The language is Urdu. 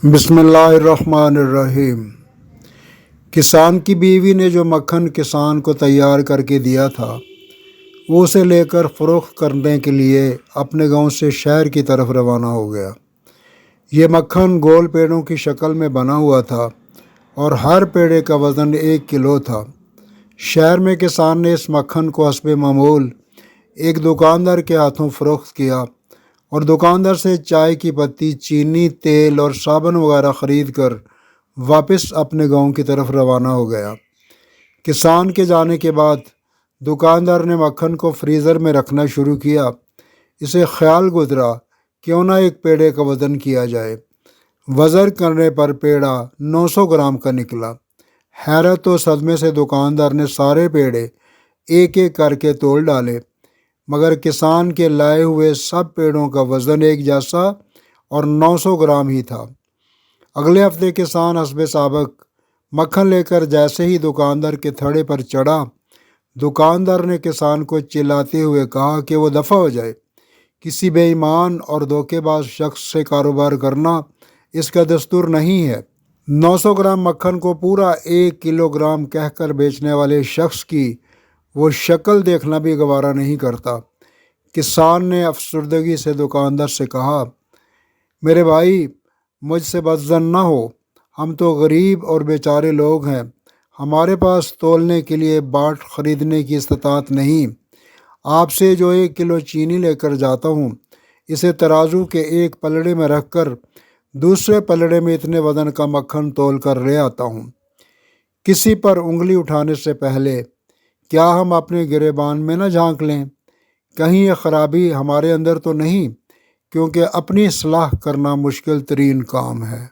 بسم اللہ الرحمن الرحیم۔ کسان کی بیوی نے جو مکھن کسان کو تیار کر کے دیا تھا وہ اسے لے کر فروخت کرنے کے لیے اپنے گاؤں سے شہر کی طرف روانہ ہو گیا۔ یہ مکھن گول پیڑوں کی شکل میں بنا ہوا تھا اور ہر پیڑے کا وزن 1 کلو تھا۔ شہر میں کسان نے اس مکھن کو حسب معمول ایک دکاندار کے ہاتھوں فروخت کیا اور دکاندار سے چائے کی پتی، چینی، تیل اور صابن وغیرہ خرید کر واپس اپنے گاؤں کی طرف روانہ ہو گیا۔ کسان کے جانے کے بعد دکاندار نے مکھن کو فریزر میں رکھنا شروع کیا۔ اسے خیال گزرا کیوں نہ ایک پیڑے کا وزن کیا جائے۔ وزن کرنے پر پیڑا 900 گرام کا نکلا۔ حیرت و صدمے سے دکاندار نے سارے پیڑے ایک ایک کر کے تول ڈالے، مگر کسان کے لائے ہوئے سب پیڑوں کا وزن ایک جیسا اور 900 گرام ہی تھا۔ اگلے ہفتے کسان حسب سابق مکھن لے کر جیسے ہی دکاندار کے تھڑے پر چڑھا، دکاندار نے کسان کو چلاتے ہوئے کہا کہ وہ دفع ہو جائے۔ کسی بے ایمان اور دھوکے باز شخص سے کاروبار کرنا اس کا دستور نہیں ہے۔ 900 گرام مکھن کو پورا 1 کلو گرام کہہ کر بیچنے والے شخص کی وہ شکل دیکھنا بھی گوارا نہیں کرتا۔ کسان نے افسردگی سے دکاندار سے کہا، میرے بھائی، مجھ سے بدظن نہ ہو، ہم تو غریب اور بیچارے لوگ ہیں، ہمارے پاس تولنے کے لیے باٹ خریدنے کی استطاعت نہیں۔ آپ سے جو 1 کلو چینی لے کر جاتا ہوں، اسے ترازو کے ایک پلڑے میں رکھ کر دوسرے پلڑے میں اتنے وزن کا مکھن تول کر لے آتا ہوں۔ کسی پر انگلی اٹھانے سے پہلے کیا ہم اپنے گریبان میں نہ جھانک لیں؟ کہیں یہ خرابی ہمارے اندر تو نہیں، کیونکہ اپنی اصلاح کرنا مشکل ترین کام ہے۔